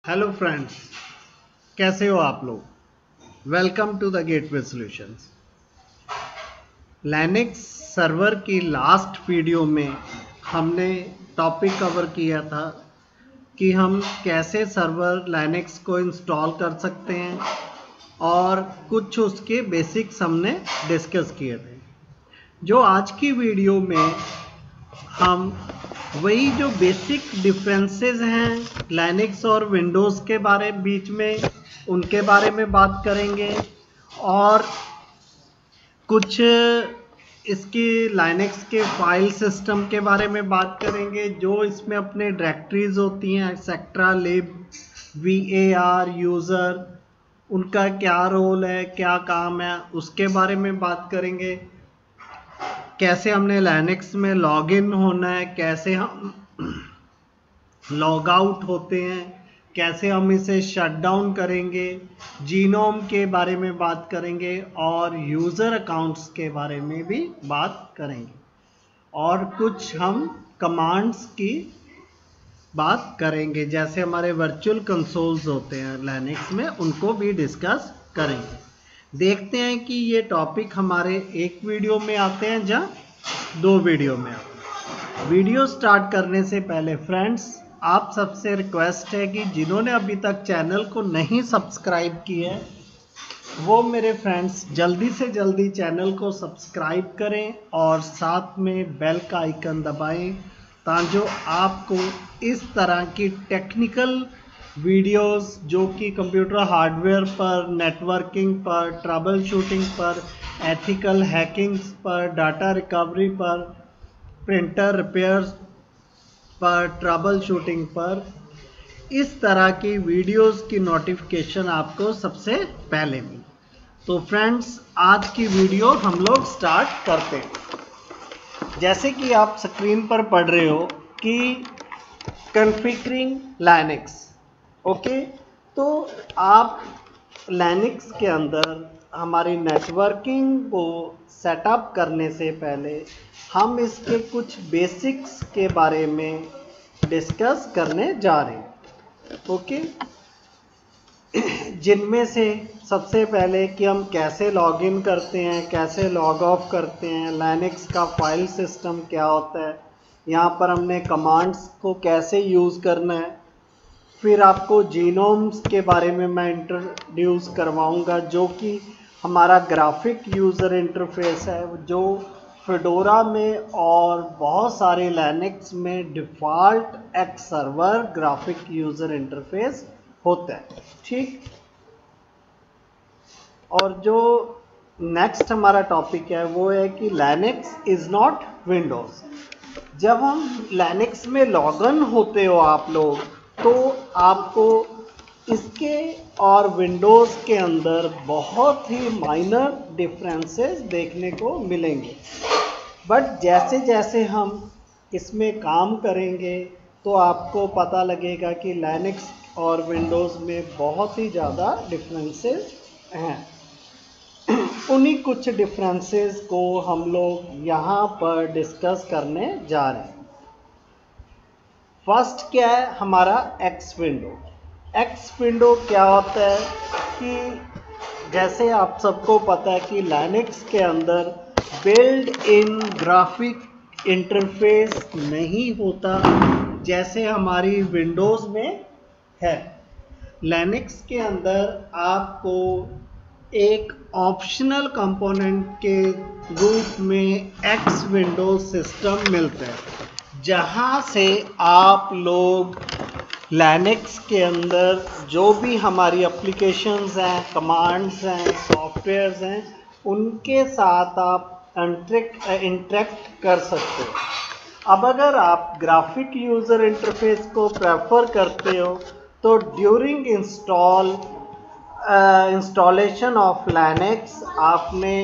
Hello friends, कैसे हो आप लोग। Welcome to the Gateway Solutions. Linux server की लास्ट वीडियो में हमने टॉपिक कवर किया था कि हम कैसे सर्वर लिनक्स को इंस्टॉल कर सकते हैं और कुछ उसके बेसिक्स हमने डिस्कस किए थे। जो आज की वीडियो में हम वही जो बेसिक डिफरेंसेस हैं लिनक्स और विंडोज़ के बीच में उनके बारे में बात करेंगे और कुछ इसकी लिनक्स के फाइल सिस्टम के बारे में बात करेंगे। जो इसमें अपने डायरेक्टरीज होती हैं एक्सेट्रा लिब var यूज़र, उनका क्या रोल है, क्या काम है, उसके बारे में बात करेंगे। कैसे हमने लिनक्स में लॉग इन होना है, कैसे हम लॉग आउट होते हैं, कैसे हम इसे शट डाउन करेंगे, जीनोम के बारे में बात करेंगे और यूज़र अकाउंट्स के बारे में भी बात करेंगे और कुछ हम कमांड्स की बात करेंगे। जैसे हमारे वर्चुअल कंसोल्स होते हैं लिनक्स में, उनको भी डिस्कस करेंगे। देखते हैं कि ये टॉपिक हमारे एक वीडियो में आते हैं या दो वीडियो में आते हैं। वीडियो स्टार्ट करने से पहले फ्रेंड्स, आप सबसे रिक्वेस्ट है कि जिन्होंने अभी तक चैनल को नहीं सब्सक्राइब किया है वो मेरे फ्रेंड्स जल्दी से जल्दी चैनल को सब्सक्राइब करें और साथ में बेल का आइकन दबाएं ताकि आपको इस तरह की टेक्निकल वीडियोस जो कि कंप्यूटर हार्डवेयर पर, नेटवर्किंग पर, ट्रबल शूटिंग पर, एथिकल हैकिंग्स पर, डाटा रिकवरी पर, प्रिंटर रिपेयर्स पर, ट्रबल शूटिंग पर, इस तरह की वीडियोस की नोटिफिकेशन आपको सबसे पहले मिले। तो फ्रेंड्स, आज की वीडियो हम लोग स्टार्ट करते हैं। जैसे कि आप स्क्रीन पर पढ़ रहे हो कि कॉन्फ़िगरिंग लिनक्स, ओके। तो आप लिनक्स के अंदर हमारी नेटवर्किंग को सेटअप करने से पहले हम इसके कुछ बेसिक्स के बारे में डिस्कस करने जा रहे हैं, ओके। जिनमें से सबसे पहले कि हम कैसे लॉगिन करते हैं, कैसे लॉग ऑफ करते हैं, लिनक्स का फाइल सिस्टम क्या होता है, यहाँ पर हमने कमांड्स को कैसे यूज़ करना है। फिर आपको जीनोम्स के बारे में मैं इंट्रोड्यूस करवाऊंगा जो कि हमारा ग्राफिक यूज़र इंटरफेस है, जो फेडोरा में और बहुत सारे लिनक्स में default x server graphic user interface होता है, ठीक। और जो नेक्स्ट हमारा टॉपिक है वो है कि लिनक्स इज़ नॉट विंडोज़। जब हम लिनक्स में लॉगिन होते हो आप लोग, तो आपको इसके और विंडोज़ के अंदर बहुत ही माइनर डिफरेंसेस देखने को मिलेंगे। बट जैसे जैसे हम इसमें काम करेंगे तो आपको पता लगेगा कि लिनक्स और विंडोज़ में बहुत ही ज़्यादा डिफरेंसेस हैं। उन्हीं कुछ डिफरेंसेस को हम लोग यहाँ पर डिस्कस करने जा रहे हैं। फर्स्ट क्या है हमारा एक्स विंडो। एक्स विंडो क्या होता है कि जैसे आप सबको पता है कि लिनक्स के अंदर बिल्ड इन ग्राफिक इंटरफेस नहीं होता जैसे हमारी विंडोज़ में है। लिनक्स के अंदर आपको एक ऑप्शनल कंपोनेंट के रूप में एक्स विंडो सिस्टम मिलता है, जहां से आप लोग लिनक्स के अंदर जो भी हमारी एप्लीकेशंस हैं, कमांड्स हैं, सॉफ्टवेयर्स हैं, उनके साथ आप इंटरेक्ट कर सकते हो। अब अगर आप ग्राफिक यूज़र इंटरफेस को प्रेफर करते हो तो ड्यूरिंग इंस्टॉलेशन ऑफ लिनक्स आपने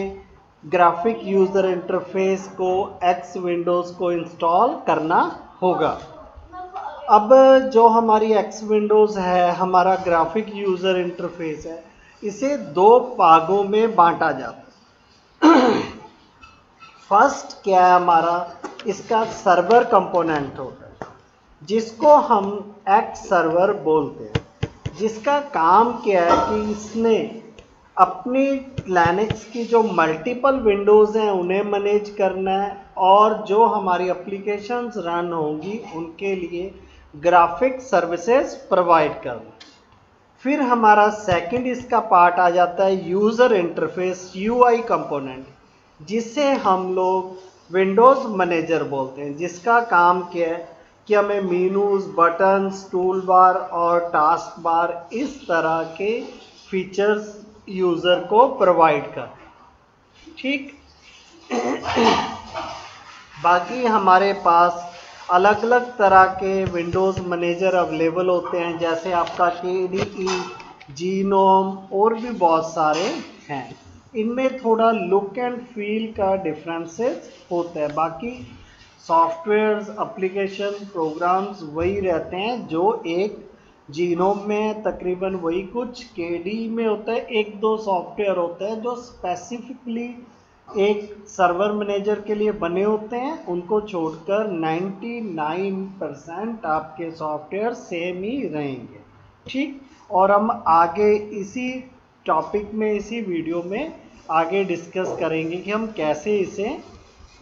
ग्राफिक यूज़र इंटरफेस को एक्स विंडोज़ को इंस्टॉल करना होगा। अब जो हमारी एक्स विंडोज़ है, हमारा ग्राफिक यूज़र इंटरफेस है, इसे दो भागों में बांटा जाता है। फर्स्ट क्या है हमारा, इसका सर्वर कंपोनेंट होता है जिसको हम एक्स सर्वर बोलते हैं। जिसका काम क्या है कि इसने अपनी लिनक्स की जो मल्टीपल विंडोज़ हैं उन्हें मैनेज करना है और जो हमारी एप्लीकेशंस रन होंगी उनके लिए ग्राफिक सर्विसेज प्रोवाइड करना। फिर हमारा सेकंड इसका पार्ट आ जाता है यूज़र इंटरफेस यूआई कंपोनेंट, जिसे हम लोग विंडोज़ मैनेजर बोलते हैं, जिसका काम क्या है कि हमें मेनूज, बटन्स, टूल बार और टास्क बार इस तरह के फीचर्स यूज़र को प्रोवाइड कर। ठीक। बाकी हमारे पास अलग अलग तरह के विंडोज़ मैनेजर अवेलेबल होते हैं, जैसे आपका KDE, जीनोम और भी बहुत सारे हैं। इनमें थोड़ा लुक एंड फील का डिफरेंसेस होता है, बाकी सॉफ्टवेयर्स, एप्लीकेशन, प्रोग्राम्स वही रहते हैं जो एक जीनोम में तकरीबन वही कुछ KDE में होता है। एक दो सॉफ्टवेयर होते हैं जो स्पेसिफिकली एक सर्वर मैनेजर के लिए बने होते हैं, उनको छोड़कर 99% आपके सॉफ्टवेयर सेम ही रहेंगे। ठीक। और हम आगे इसी टॉपिक में, इसी वीडियो में आगे डिस्कस करेंगे कि हम कैसे इसे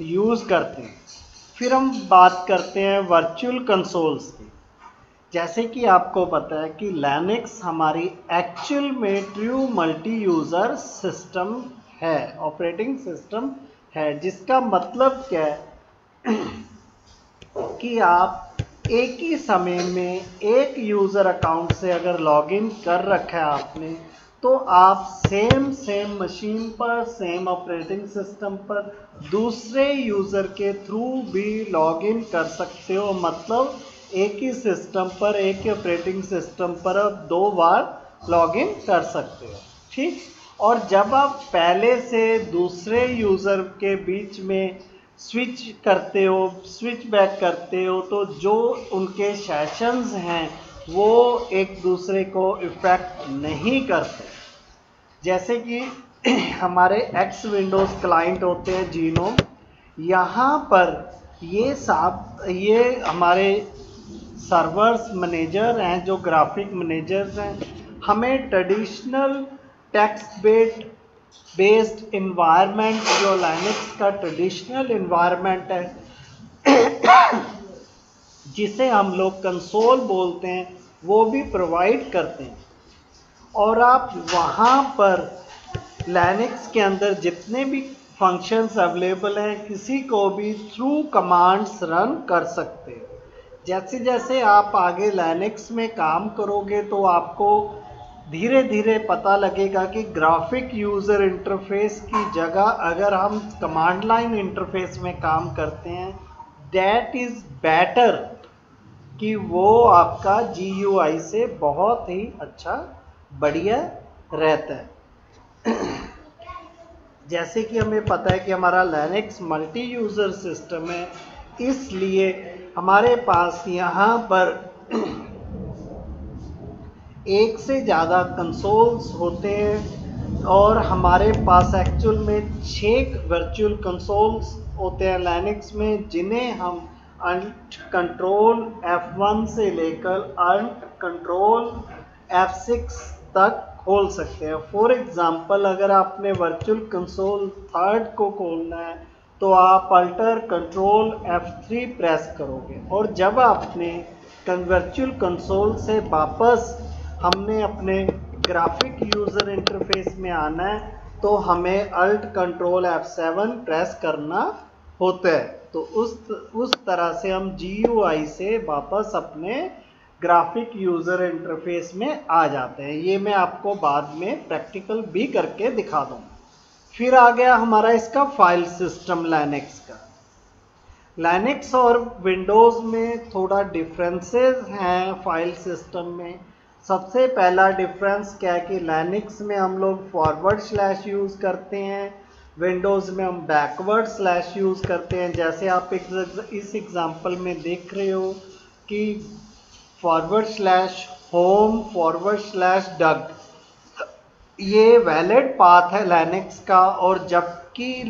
यूज़ करते हैं। फिर हम बात करते हैं वर्चुअल कंसोल्स की। जैसे कि आपको पता है कि लिनक्स हमारी एक्चुअल में ट्रू मल्टी यूज़र सिस्टम है, ऑपरेटिंग सिस्टम है, जिसका मतलब क्या है कि आप एक ही समय में एक यूज़र अकाउंट से अगर लॉगिन कर रखा है आपने, तो आप सेम मशीन पर, सेम ऑपरेटिंग सिस्टम पर दूसरे यूज़र के थ्रू भी लॉगिन कर सकते हो। मतलब एक ही सिस्टम पर, एक ही ऑपरेटिंग सिस्टम पर आप 2 बार लॉगिन कर सकते हो। ठीक। और जब आप पहले से दूसरे यूज़र के बीच में स्विच करते हो, स्विच बैक करते हो, तो जो उनके सेशंस हैं वो एक दूसरे को इफ़ेक्ट नहीं करते। जैसे कि हमारे एक्स विंडोज़ क्लाइंट होते हैं जीनोम, यहाँ पर ये हमारे सर्वर्स मैनेजर हैं, जो ग्राफिक मैनेजर्स हैं, हमें ट्रेडिशनल टेक्स्ट बेस्ड इन्वायरमेंट, जो लिनक्स का ट्रेडिशनल इन्वायरमेंट है जिसे हम लोग कंसोल बोलते हैं, वो भी प्रोवाइड करते हैं। और आप वहाँ पर लिनक्स के अंदर जितने भी फंक्शंस अवेलेबल हैं, किसी को भी थ्रू कमांड्स रन कर सकते हैं। जैसे जैसे आप आगे लिनक्स में काम करोगे तो आपको धीरे धीरे पता लगेगा कि ग्राफिक यूज़र इंटरफेस की जगह अगर हम कमांड लाइन इंटरफेस में काम करते हैं, दैट इज़ बेटर, कि वो आपका GUI से बहुत ही अच्छा, बढ़िया रहता है। जैसे कि हमें पता है कि हमारा लिनक्स मल्टी यूज़र सिस्टम है, इसलिए हमारे पास यहाँ पर एक से ज़्यादा कंसोल्स होते हैं और हमारे पास एक्चुअल में 6 वर्चुअल कंसोल्स होते हैं लिनक्स में, जिन्हें हम अल्ट कंट्रोल F1 से लेकर अल्ट कंट्रोल F6 तक खोल सकते हैं। फॉर एग्ज़ाम्पल, अगर आपने वर्चुअल कंसोल 3 को खोलना है तो आप अल्टर कंट्रोल F3 प्रेस करोगे, और जब आपने वर्चुअल कंसोल से वापस हमने अपने ग्राफिक यूज़र इंटरफेस में आना है तो हमें अल्ट कंट्रोल F7 प्रेस करना होता है। तो उस तरह से हम GUI से वापस अपने ग्राफिक यूज़र इंटरफेस में आ जाते हैं। ये मैं आपको बाद में प्रैक्टिकल भी करके दिखा दूँगा। फिर आ गया हमारा इसका फाइल सिस्टम लिनक्स का। लिनक्स और विंडोज़ में थोड़ा डिफरेंसेस हैं फाइल सिस्टम में। सबसे पहला डिफरेंस क्या है कि लिनक्स में हम लोग फॉरवर्ड स्लैश यूज़ करते हैं, विंडोज़ में हम बैकवर्ड स्लैश यूज़ करते हैं। जैसे आप इस एग्जांपल में देख रहे हो कि forward slash home, forward slash duck, ये वैलिड पाथ है लिनक्स का, और जबकि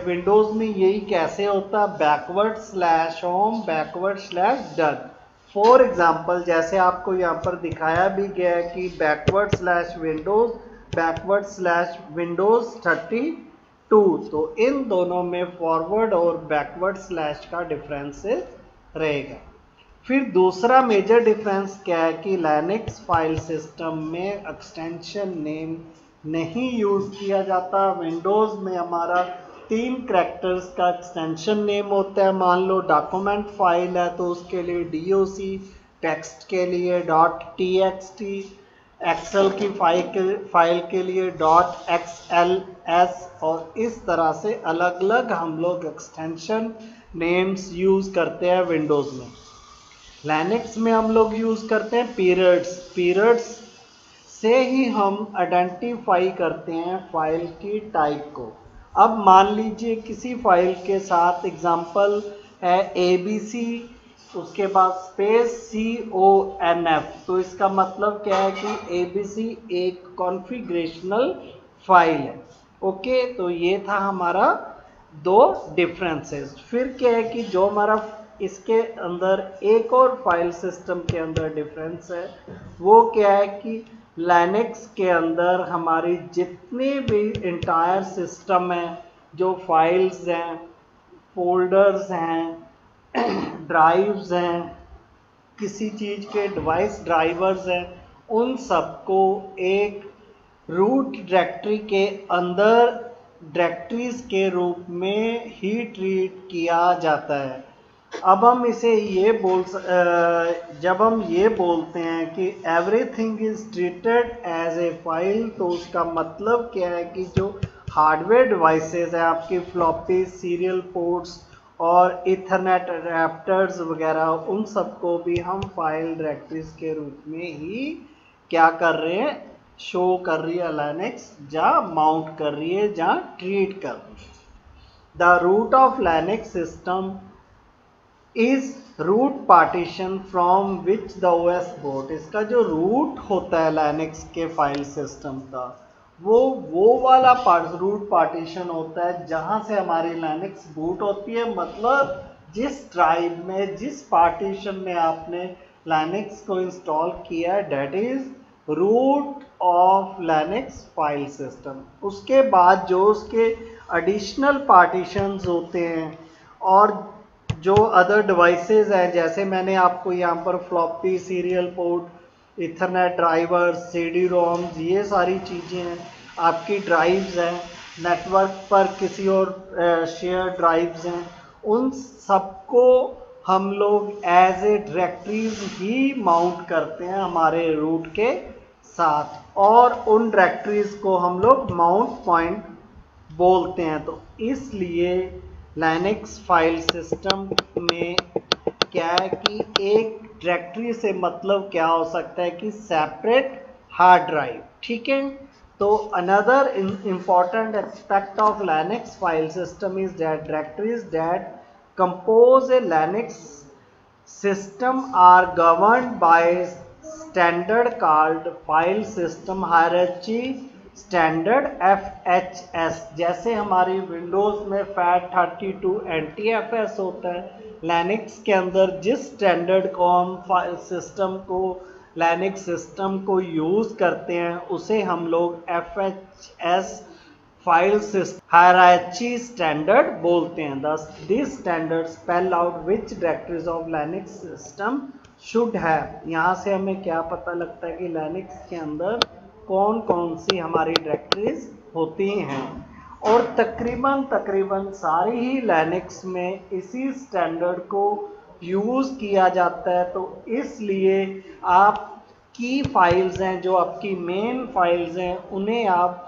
विंडोज़ में यही कैसे होता है, backward slash home, backward slash duck. For example जैसे आपको यहाँ पर दिखाया भी गया है कि बैकवर्ड / विंडोज 32, तो इन दोनों में फॉरवर्ड और बैकवर्ड स्लैश का डिफरेंस रहेगा। फिर दूसरा मेजर डिफरेंस क्या है कि लिनक्स फाइल सिस्टम में एक्सटेंशन नेम नहीं यूज किया जाता। विंडोज में हमारा 3 कैरेक्टर्स का एक्सटेंशन नेम होता है। मान लो डॉक्यूमेंट फाइल है तो उसके लिए doc, टेक्स्ट के लिए .txt, एक्सेल की फाइल के लिए .xls, और इस तरह से अलग अलग हम लोग एक्सटेंशन नेम्स यूज करते हैं विंडोज में। लिनक्स में हम लोग यूज करते हैं पीरियड्स से ही हम आइडेंटिफाई करते हैं फाइल की टाइप को। अब मान लीजिए किसी फाइल के साथ एग्जांपल है abc, उसके बाद स्पेस conf, तो इसका मतलब क्या है कि abc एक कॉन्फ़िगरेशनल फाइल है। ओके, तो ये था हमारा 2 डिफरेंसेस। फिर क्या है कि जो हमारा इसके अंदर एक और फाइल सिस्टम के अंदर डिफरेंस है वो क्या है कि लिनक्स के अंदर हमारी जितने भी इंटायर सिस्टम है, जो फाइल्स हैं, फोल्डर्स हैं, ड्राइव्स हैं, किसी चीज़ के डिवाइस ड्राइवर्स हैं, उन सबको एक रूट डायरेक्टरी के अंदर डायरेक्टरीज के रूप में ही ट्रीट किया जाता है। अब हम इसे जब हम ये बोलते हैं कि everything is treated as a file, तो उसका मतलब क्या है कि जो हार्डवेयर डिवाइसेस है आपकी फ्लॉपी, सीरियल पोर्ट्स और इथरनेट अडेप्टर्स वगैरह, उन सबको भी हम फाइल डायरेक्टरीज के रूप में ही क्या कर रहे हैं, शो कर रही है लिनक्स, जहाँ माउंट कर रही है, जहाँ ट्रीट कर रही है। The root of Linux system is root partition from which the OS boot. इसका जो रूट होता है लिनक्स के फाइल सिस्टम का, वो वाला रूट पार्टीशन होता है जहां से हमारी लिनक्स बूट होती है। मतलब जिस ड्राइव में, जिस पार्टीशन में आपने लिनक्स को इंस्टॉल किया है, that is root of Linux file system. उसके बाद जो उसके एडिशनल पार्टीशंस होते हैं और जो अदर डिवाइसेस हैं, जैसे मैंने आपको यहाँ पर floppy, serial port, Ethernet driver, CD roams, ये सारी चीज़ें हैं, आपकी ड्राइव्स हैं, नेटवर्क पर किसी और शेयर ड्राइव्स हैं, उन सबको हम लोग एज ए डायरेक्टरीज ही माउंट करते हैं हमारे रूट के साथ, और उन डायरेक्टरीज को हम लोग माउंट पॉइंट बोलते हैं। तो इसलिए लिनक्स फाइल सिस्टम में क्या है कि एक डायरेक्टरी से मतलब क्या हो सकता है कि सेपरेट हार्ड ड्राइव, ठीक है। तो another important aspect of Linux file system is that directories that compose a Linux system are governed by standard called file system hierarchy standard FHS। जैसे हमारी विंडोज में FAT32 NTFS होता है, Linux के अंदर जिस स्टैंडर्ड को हम फाइल सिस्टम को, लिनक्स सिस्टम को यूज करते हैं, उसे हम लोग FHS file system hierarchy standard बोलते हैं। Thus, this standard spell out which directories of Linux system should have। यहाँ से हमें क्या पता लगता है कि लिनक्स के अंदर कौन कौन सी हमारी डायरेक्टरीज होती हैं, और तकरीबन सारी ही लिनक्स में इसी स्टैंडर्ड को यूज़ किया जाता है। तो इसलिए आपकी फाइल्स हैं, जो आपकी मेन फाइल्स हैं, उन्हें आप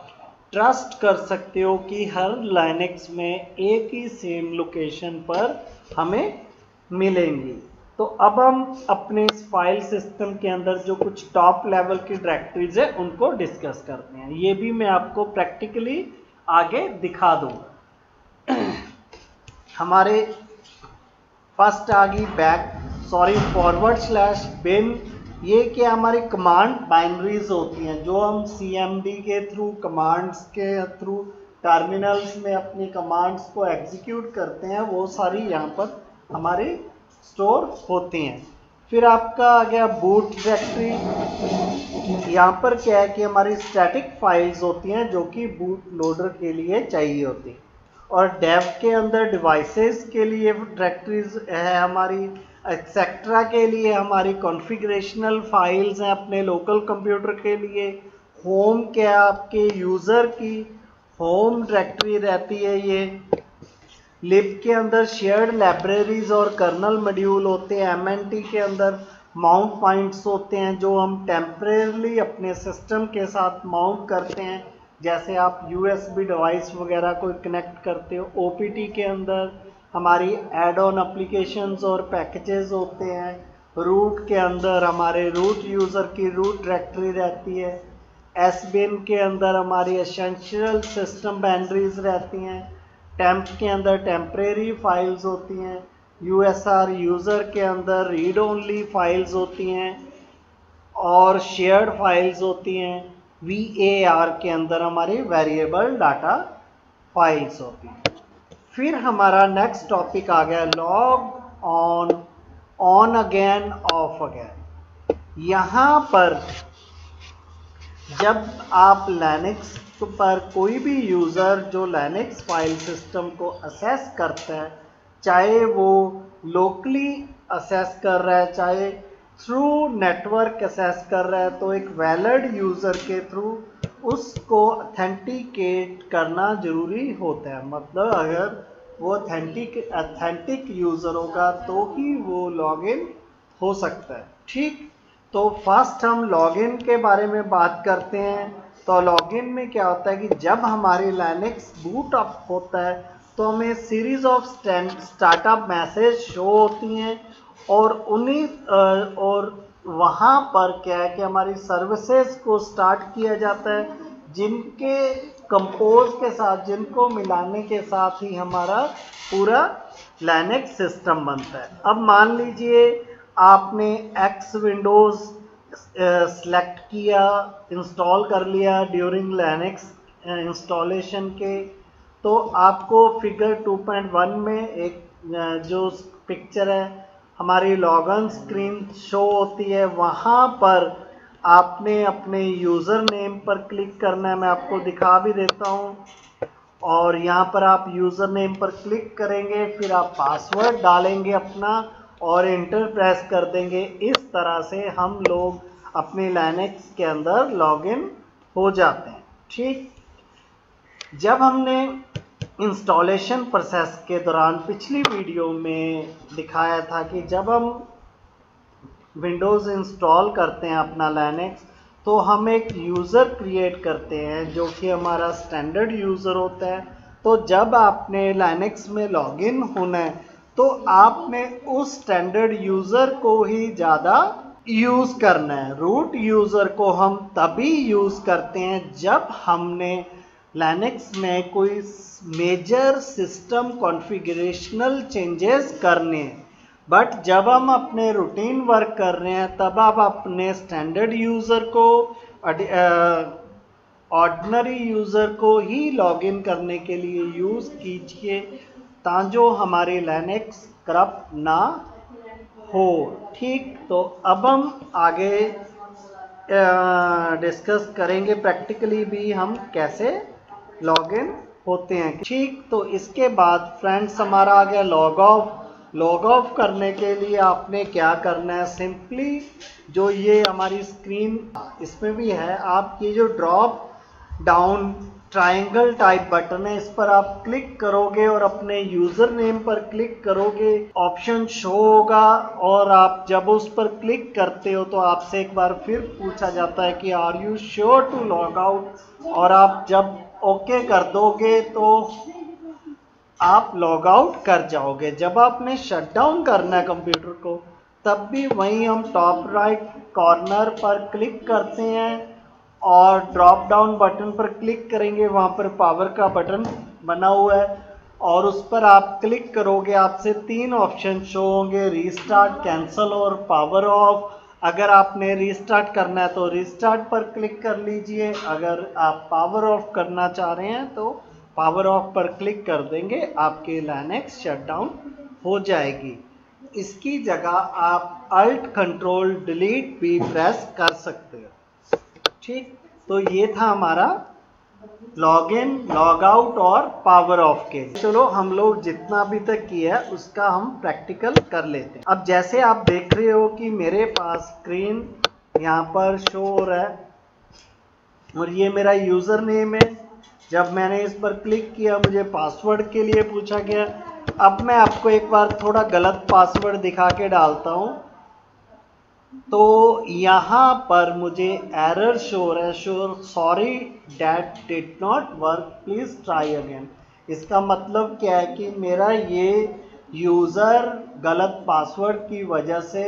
ट्रस्ट कर सकते हो कि हर लिनक्स में एक ही सेम लोकेशन पर हमें मिलेंगी। तो अब हम अपने इस फाइल सिस्टम के अंदर जो कुछ टॉप लेवल की डायरेक्टरीज है उनको डिस्कस करते हैं। ये भी मैं आपको प्रैक्टिकली आगे दिखा दूंगा। हमारे फर्स्ट आ गई /bin। ये क्या हमारी कमांड बाइनरीज होती हैं, जो हम CMD के थ्रू, कमांड्स के थ्रू टर्मिनल्स में अपनी कमांड्स को एग्जीक्यूट करते हैं, वो सारी यहाँ पर हमारी स्टोर होती हैं। फिर आपका आ गया बूट डायरेक्टरी। यहाँ पर क्या है कि हमारी स्टैटिक फाइल्स होती हैं जो कि बूट लोडर के लिए चाहिए होती हैं, और डेव के अंदर डिवाइसेस के लिए डायरेक्टरीज है हमारी, एक्सेट्रा के लिए हमारी कॉन्फ़िगरेशनल फाइल्स हैं अपने लोकल कंप्यूटर के लिए। होम क्या आपके यूज़र की होम डायरेक्टरी रहती है ये। लिब के अंदर शेयर्ड लाइब्रेरीज और कर्नल मॉड्यूल होते हैं। एमएनटी के अंदर माउंट पॉइंट्स होते हैं जो हम टेम्परेरली अपने सिस्टम के साथ माउंट करते हैं, जैसे आप यूएसबी डिवाइस वगैरह को कनेक्ट करते हो। ओपीटी के अंदर हमारी एड ऑन एप्लीकेशंस और पैकेजेस होते हैं। रूट के अंदर हमारे रूट यूज़र की रूट डायरेक्टरी रहती है। एसबिन के अंदर हमारी एसेंशियल सिस्टम बाउंड्रीज रहती हैं। टेम्प के अंदर टेम्परेरी फाइल्स होती हैं। यूएसआर यूज़र के अंदर रीड ओनली फाइल्स होती हैं और शेयर्ड फाइल्स होती हैं। वीएआर के अंदर हमारी वेरिएबल डाटा फाइल्स होती हैं। फिर हमारा नेक्स्ट टॉपिक आ गया log on again of again. यहाँ पर जब आप लिनक्स पर कोई भी यूज़र जो लिनक्स फाइल सिस्टम को असेस करता है, चाहे वो लोकली असेस कर रहा है चाहे थ्रू नेटवर्क असेस कर रहा है, तो एक वैलिड यूज़र के थ्रू उसको ऑथेंटिकेट करना ज़रूरी होता है। मतलब अगर वो ऑथेंटिक यूज़र होगा तो ही वो लॉगिन हो सकता है। ठीक, तो फर्स्ट हम लॉगिन के बारे में बात करते हैं। तो लॉगिन में क्या होता है कि जब हमारी लिनक्स बूट अप होता है तो हमें series of startup message show होती हैं, और और वहाँ पर क्या है कि हमारी सर्विसेज को स्टार्ट किया जाता है, जिनके कंपोज के साथ, जिनको मिलाने के साथ ही हमारा पूरा लिनक्स सिस्टम बनता है। अब मान लीजिए आपने एक्स विंडोज़ सेलेक्ट किया, इंस्टॉल कर लिया ड्यूरिंग लिनक्स इंस्टॉलेशन के, तो आपको फिगर 2.1 में एक जो पिक्चर है हमारी लॉगिन स्क्रीन शो होती है। वहाँ पर आपने अपने यूज़र नेम पर क्लिक करना है, मैं आपको दिखा भी देता हूँ। और यहाँ पर आप यूज़र नेम पर क्लिक करेंगे, फिर आप पासवर्ड डालेंगे अपना और इंटर प्रेस कर देंगे। इस तरह से हम लोग अपने लिनक्स के अंदर लॉगिन हो जाते हैं। ठीक, जब हमने इंस्टॉलेशन प्रोसेस के दौरान पिछली वीडियो में दिखाया था कि जब हम विंडोज़ इंस्टॉल करते हैं अपना लिनक्स, तो हम एक यूज़र क्रिएट करते हैं जो कि हमारा स्टैंडर्ड यूज़र होता है। तो जब आपने लिनक्स में लॉगिन होना है तो आपने उस स्टैंडर्ड यूज़र को ही ज़्यादा यूज़ करना है। रूट यूज़र को हम तभी यूज़ करते हैं जब हमने लिनक्स में कोई मेजर सिस्टम कॉन्फ़िगरेशनल चेंजेस करने हैं। बट जब हम अपने रूटीन वर्क कर रहे हैं तब आप अपने स्टैंडर्ड यूज़र को, ऑर्डिनरी यूज़र को ही लॉगिन करने के लिए यूज़ कीजिए, ताकि हमारे लिनक्स करप्ट ना हो। ठीक, तो अब हम आगे डिस्कस करेंगे प्रैक्टिकली भी हम कैसे लॉगिन होते हैं। ठीक, तो इसके बाद फ्रेंड्स हमारा आ गया लॉग ऑफ। लॉग ऑफ करने के लिए आपने क्या करना है, सिंपली जो ये हमारी स्क्रीन इसमें भी है, आप ये जो drop down triangle type button है इस पर आप क्लिक करोगे और अपने यूज़र नेम पर क्लिक करोगे, ऑप्शन शो होगा, और आप जब उस पर क्लिक करते हो तो आपसे एक बार फिर पूछा जाता है कि are you sure to log out, और आप जब ओके कर दोगे तो आप लॉग आउट कर जाओगे। जब आपने शट डाउन करना है कंप्यूटर को तब भी वहीं हम टॉप राइट कॉर्नर पर क्लिक करते हैं और ड्रॉप डाउन बटन पर क्लिक करेंगे, वहाँ पर पावर का बटन बना हुआ है और उस पर आप क्लिक करोगे, आपसे 3 ऑप्शन शो होंगे, रीस्टार्ट, कैंसिल और पावर ऑफ। अगर आपने रीस्टार्ट करना है तो रीस्टार्ट पर क्लिक कर लीजिए, अगर आप पावर ऑफ करना चाह रहे हैं तो पावर ऑफ पर क्लिक कर देंगे, आपके लिनक्स शट डाउन हो जाएगी। इसकी जगह आप अल्ट कंट्रोल डिलीट भी प्रेस कर सकते हो। ठीक, तो ये था हमारा लॉग इन, लॉग आउट और पावर ऑफ के। चलो हम लोग जितना अभी तक किया है उसका हम प्रैक्टिकल कर लेते हैं। अब जैसे आप देख रहे हो कि मेरे पास स्क्रीन यहाँ पर शो हो रहा है और ये मेरा यूजर नेम है। जब मैंने इस पर क्लिक किया मुझे पासवर्ड के लिए पूछा गया। अब मैं आपको एक बार थोड़ा गलत पासवर्ड दिखा के डालता हूँ। तो यहाँ पर मुझे एरर शो हो रहा है, show sorry that did not work, please try again. इसका मतलब क्या है कि मेरा ये यूज़र गलत पासवर्ड की वजह से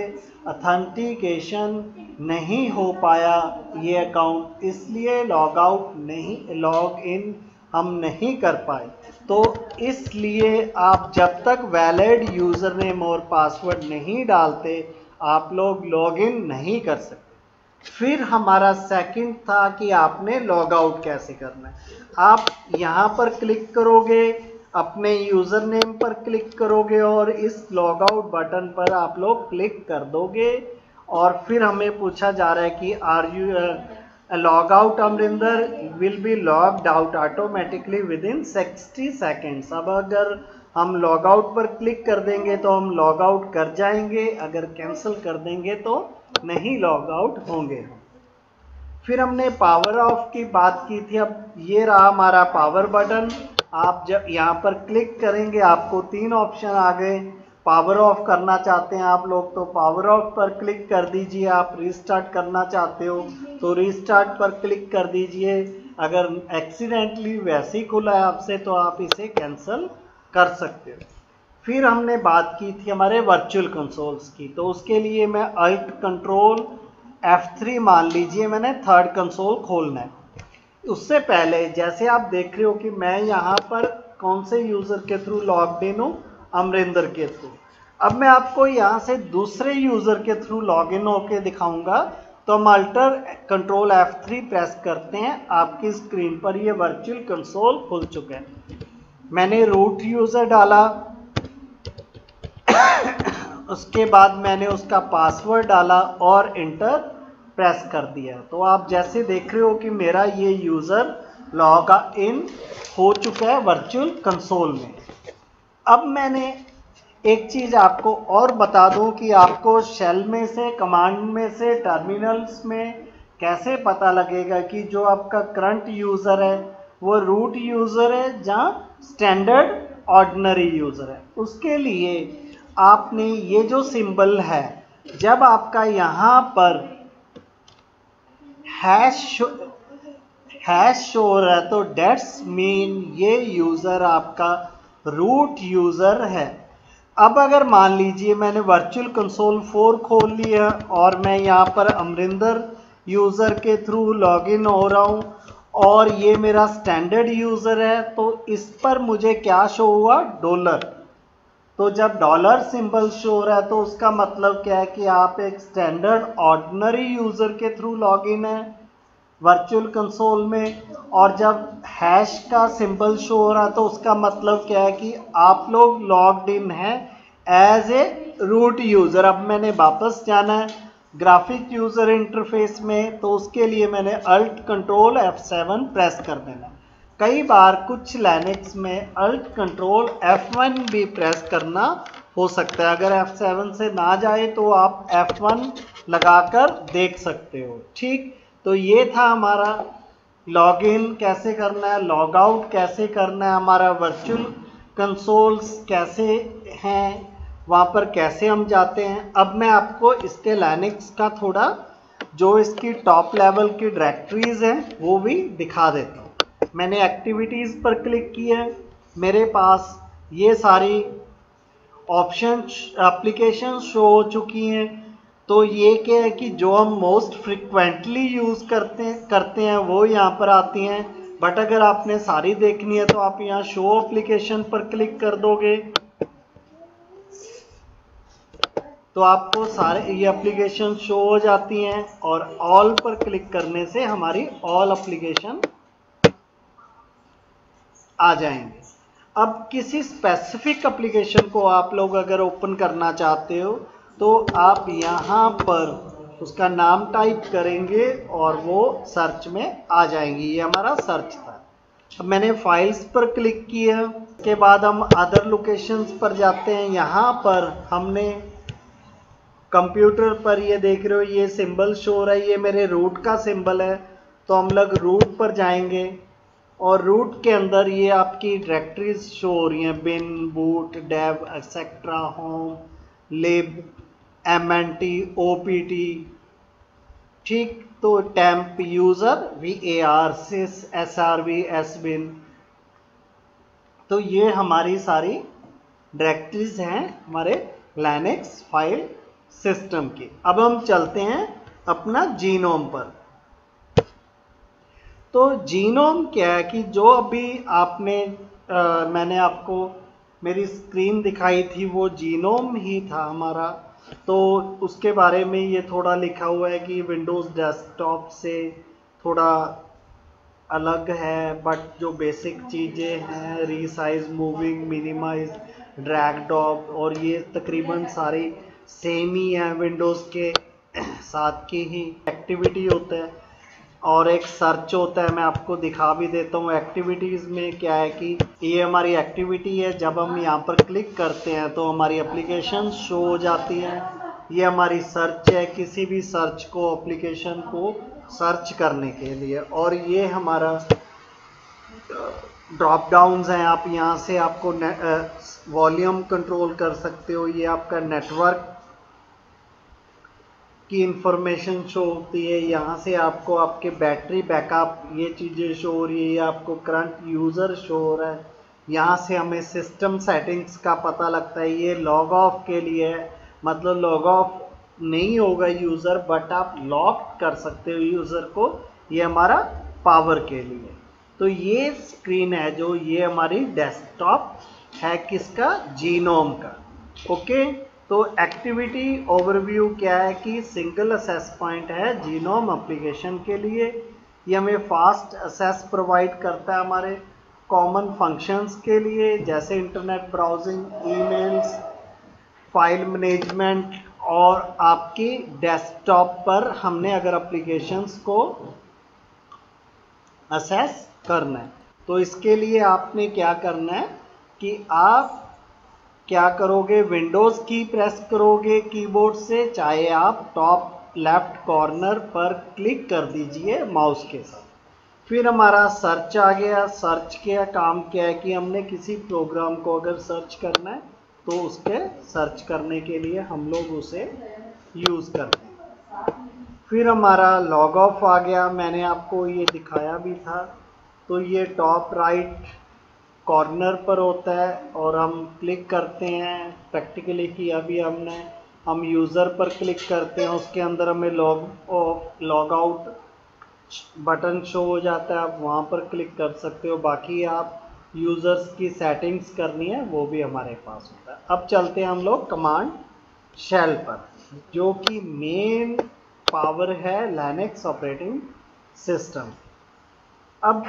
ऑथेंटिकेशन नहीं हो पाया ये अकाउंट, इसलिए लॉग आउट नहीं, लॉग इन हम नहीं कर पाए। तो इसलिए आप जब तक वैलिड यूज़र नेम और पासवर्ड नहीं डालते आप लोग लॉगिन नहीं कर सकते। फिर हमारा सेकंड था कि आपने लॉग आउट कैसे करना है। आप यहाँ पर क्लिक करोगे, अपने यूज़र नेम पर क्लिक करोगे और इस लॉग आउट बटन पर आप लोग क्लिक कर दोगे और फिर हमें पूछा जा रहा है कि are you log out Amarinder will be logged out automatically within 60 seconds. अब अगर हम लॉग आउट पर क्लिक कर देंगे तो हम लॉग आउट कर जाएंगे, अगर कैंसिल कर देंगे तो नहीं लॉग आउट होंगे। फिर हमने पावर ऑफ की बात की थी। अब ये रहा हमारा पावर बटन। आप जब यहाँ पर क्लिक करेंगे आपको 3 ऑप्शन आ गए। पावर ऑफ करना चाहते हैं आप लोग तो पावर ऑफ पर क्लिक कर दीजिए। आप रीस्टार्ट करना चाहते हो तो रीस्टार्ट पर क्लिक कर दीजिए। अगर एक्सीडेंटली वैसे ही खुला है आपसे तो आप इसे कैंसिल कर सकते हो। फिर हमने बात की थी हमारे वर्चुअल कंसोल्स की, तो उसके लिए मैं अल्ट कंट्रोल F3 मान लीजिए मैंने थर्ड कंसोल खोलना है। उससे पहले जैसे आप देख रहे हो कि मैं यहाँ पर कौन से यूज़र के थ्रू लॉग्ड इन हूँ, अमरिंदर के थ्रू। अब मैं आपको यहाँ से दूसरे यूज़र के थ्रू लॉग इन होके दिखाऊंगा। तो हम अल्टर कंट्रोल F3 प्रेस करते हैं, आपकी स्क्रीन पर ये वर्चुअल कंसोल खुल चुका है। मैंने रूट यूज़र डाला उसके बाद मैंने उसका पासवर्ड डाला और इंटर प्रेस कर दिया। तो आप जैसे देख रहे हो कि मेरा ये यूज़र लॉग इन हो चुका है वर्चुअल कंसोल में। अब मैंने एक चीज़ आपको और बता दूं कि आपको शेल में से, कमांड में से, टर्मिनल्स में कैसे पता लगेगा कि जो आपका करंट यूज़र है वो रूट यूज़र है या स्टैंडर्ड ऑर्डिनरी यूज़र है। उसके लिए आपने ये जो सिंबल है, जब आपका यहाँ पर हैश शो हो रहा है तो डेट्स मीन ये यूज़र आपका रूट यूज़र है। अब अगर मान लीजिए मैंने वर्चुअल कंसोल 4 खोल लिया और मैं यहाँ पर अमरिंदर यूज़र के थ्रू लॉगिन हो रहा हूँ और ये मेरा स्टैंडर्ड यूज़र है, तो इस पर मुझे क्या शो हुआ, डॉलर। तो जब डॉलर सिंबल शो हो रहा है तो उसका मतलब क्या है कि आप एक स्टैंडर्ड ऑर्डिनरी यूज़र के थ्रू लॉगिन है वर्चुअल कंसोल में। और जब हैश का सिंबल शो हो रहा है तो उसका मतलब क्या है कि आप लोग लॉग्ड इन हैं एज ए रूट यूज़र। अब मैंने वापस जाना है ग्राफिक यूज़र इंटरफेस में, तो उसके लिए मैंने अल्ट कंट्रोल F7 प्रेस कर देना। कई बार कुछ लिनक्स में अल्ट कंट्रोल F1 भी प्रेस करना हो सकता है। अगर F7 से ना जाए तो आप F1 लगाकर देख सकते हो। ठीक, तो ये था हमारा लॉगिन कैसे करना है, लॉग आउट कैसे करना है, हमारा वर्चुअल कंसोल्स कैसे हैं, वहाँ पर कैसे हम जाते हैं। अब मैं आपको इसके लिनक्स का थोड़ा जो इसकी टॉप लेवल की डायरेक्टरीज हैं वो भी दिखा देता हूँ। मैंने एक्टिविटीज़ पर क्लिक किया है, मेरे पास ये सारी ऑप्शन एप्लीकेशन शो हो चुकी हैं। तो ये क्या है कि जो हम मोस्ट फ्रिक्वेंटली यूज़ करते हैं वो यहाँ पर आती हैं। बट अगर आपने सारी देखनी है तो आप यहाँ शो एप्लीकेशन पर क्लिक कर दोगे तो आपको सारे ये एप्लीकेशन शो हो जाती हैं और ऑल पर क्लिक करने से हमारी ऑल एप्लीकेशन आ जाएंगे। अब किसी स्पेसिफिक एप्लीकेशन को आप लोग अगर ओपन करना चाहते हो तो आप यहाँ पर उसका नाम टाइप करेंगे और वो सर्च में आ जाएंगी। ये हमारा सर्च था। अब मैंने फाइल्स पर क्लिक किया, उसके बाद हम अदर लोकेशंस पर जाते हैं। यहाँ पर हमने कंप्यूटर पर ये देख रहे हो ये सिंबल शो हो रहा है, ये मेरे रूट का सिंबल है। तो हम लोग रूट पर जाएंगे और रूट के अंदर ये आपकी डायरेक्टरीज शो हो रही हैं, बिन, बूट, डेव, एक्सेट्रा, होम, लिब, mnt, opt, ठीक। तो temp, user, var, sys, srv, sbin, तो ये हमारी सारी डायरेक्टरीज हैं हमारे लिनक्स फाइल सिस्टम की। अब हम चलते हैं अपना जीनोम पर। तो जीनोम क्या है कि जो अभी आपने मैंने आपको मेरी स्क्रीन दिखाई थी वो जीनोम ही था हमारा। तो उसके बारे में ये थोड़ा लिखा हुआ है कि विंडोज़ डेस्कटॉप से थोड़ा अलग है, बट जो बेसिक चीज़ें हैं resize, moving, minimize, drag drop और ये तकरीबन सारी सेम ही है विंडोज़ के साथ की ही। एक्टिविटी होता है और एक सर्च होता है, मैं आपको दिखा भी देता हूँ। एक्टिविटीज़ में क्या है कि ये हमारी एक्टिविटी है, जब हम यहाँ पर क्लिक करते हैं तो हमारी एप्लीकेशन शो हो जाती है। ये हमारी सर्च है, किसी भी सर्च को, एप्लीकेशन को सर्च करने के लिए। और ये हमारा ड्रॉप डाउन्स हैं, आप यहाँ से आपको वॉल्यूम कंट्रोल कर सकते हो। ये आपका नेटवर्क की इंफॉर्मेशन शो होती है, यहाँ से आपको आपके बैटरी बैकअप ये चीज़ें शो हो रही है, ये आपको करंट यूज़र शो हो रहा है। यहाँ से हमें सिस्टम सेटिंग्स का पता लगता है। ये लॉग ऑफ के लिए है, मतलब लॉग ऑफ नहीं होगा यूज़र, बट आप लॉक कर सकते हो यूज़र को। ये हमारा पावर के लिए। तो ये स्क्रीन है जो ये हमारी डेस्कटॉप है किसका, जीनोम का। ओके, तो एक्टिविटी ओवरव्यू क्या है कि सिंगल एक्सेस पॉइंट है जीनोम एप्लीकेशन के लिए। ये हमें फास्ट एक्सेस प्रोवाइड करता है हमारे कॉमन फंक्शंस के लिए, जैसे internet browsing, emails, file management, और आपकी डेस्कटॉप पर हमने अगर एप्लीकेशंस को एक्सेस करना है तो इसके लिए आपने क्या करना है कि आप क्या करोगे, विंडोज़ की प्रेस करोगे कीबोर्ड से, चाहे आप टॉप लेफ्ट कॉर्नर पर क्लिक कर दीजिए माउस के साथ। फिर हमारा सर्च आ गया। सर्च का काम क्या है कि हमने किसी प्रोग्राम को अगर सर्च करना है तो उसके सर्च करने के लिए हम लोग उसे यूज़ करते हैं। फिर हमारा लॉग ऑफ आ गया, मैंने आपको ये दिखाया भी था। तो ये टॉप राइट कॉर्नर पर होता है और हम क्लिक करते हैं प्रैक्टिकली कि अभी हम यूज़र पर क्लिक करते हैं, उसके अंदर हमें लॉग आउट बटन शो हो जाता है, आप वहाँ पर क्लिक कर सकते हो। बाकी आप यूज़र्स की सेटिंग्स करनी है वो भी हमारे पास होता है। अब चलते हैं हम लोग कमांड शेल पर, जो कि मेन पावर है लिनक्स ऑपरेटिंग सिस्टम। अब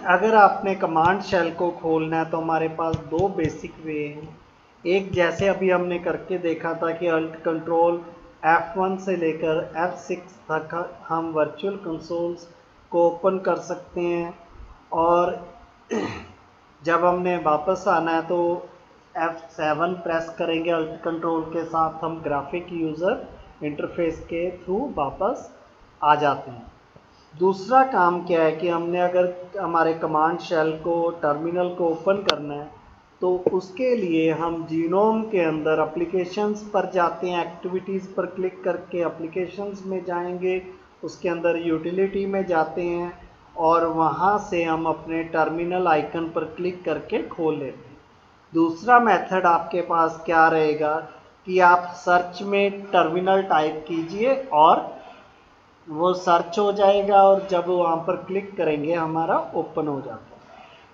अगर आपने कमांड शेल को खोलना है तो हमारे पास दो बेसिक वे हैं। एक जैसे अभी हमने करके देखा था कि अल्ट कंट्रोल F1 से लेकर F6 तक हम वर्चुअल कंसोल्स को ओपन कर सकते हैं, और जब हमने वापस आना है तो F7 प्रेस करेंगे अल्ट कंट्रोल के साथ, हम ग्राफिक यूज़र इंटरफेस के थ्रू वापस आ जाते हैं। दूसरा काम क्या है कि हमने अगर हमारे कमांड शेल को, टर्मिनल को ओपन करना है तो उसके लिए हम जीनोम के अंदर एप्लीकेशंस पर जाते हैं, एक्टिविटीज़ पर क्लिक करके एप्लीकेशंस में जाएंगे, उसके अंदर यूटिलिटी में जाते हैं और वहाँ से हम अपने टर्मिनल आइकन पर क्लिक करके खोल लेते हैं। दूसरा मेथड आपके पास क्या रहेगा कि आप सर्च में टर्मिनल टाइप कीजिए और वो सर्च हो जाएगा, और जब वहाँ पर क्लिक करेंगे हमारा ओपन हो जाता है।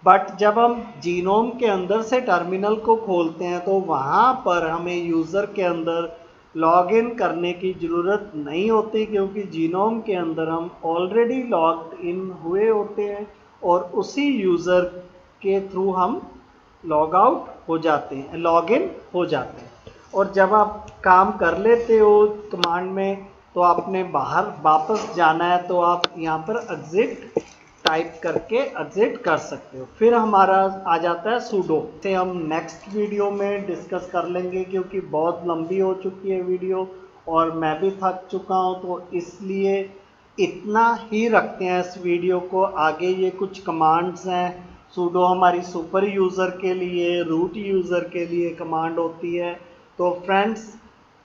बट जब हम जीनोम के अंदर से टर्मिनल को खोलते हैं तो वहाँ पर हमें यूज़र के अंदर लॉगिन करने की ज़रूरत नहीं होती, क्योंकि जीनोम के अंदर हम ऑलरेडी लॉग्ड इन हुए होते हैं और उसी यूज़र के थ्रू हम लॉग आउट हो जाते हैं, लॉग इन हो जाते हैं। और जब आप काम कर लेते हो कमांड में तो आपने बाहर वापस जाना है तो आप यहाँ पर एग्जिट टाइप करके एग्जिट कर सकते हो। फिर हमारा आ जाता है sudo, से हम नेक्स्ट वीडियो में डिस्कस कर लेंगे क्योंकि बहुत लंबी हो चुकी है वीडियो और मैं भी थक चुका हूँ, तो इसलिए इतना ही रखते हैं इस वीडियो को। आगे ये कुछ कमांड्स हैं, sudo हमारी सुपर यूज़र के लिए, रूट यूज़र के लिए कमांड होती है। तो फ्रेंड्स,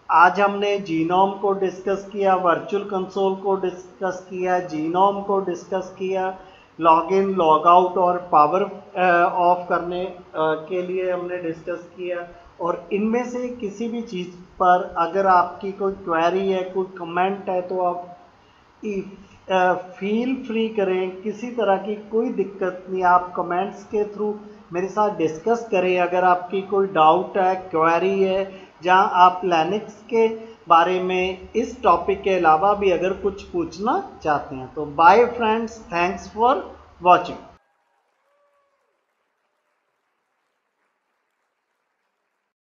आज हमने जीनोम को डिस्कस किया, वर्चुअल कंसोल को डिस्कस किया, जीनोम को डिस्कस किया, लॉगिन, लॉग आउट और पावर ऑफ करने के लिए हमने डिस्कस किया। और इनमें से किसी भी चीज़ पर अगर आपकी कोई क्वेरी है, कोई कमेंट है, तो आप फील फ्री करें, किसी तरह की कोई दिक्कत नहीं, आप कमेंट्स के थ्रू मेरे साथ डिस्कस करें। अगर आपकी कोई डाउट है, क्वेरी है, जहां आप लिनक्स के बारे में इस टॉपिक के अलावा भी अगर कुछ पूछना चाहते हैं तो bye friends, thanks for watching.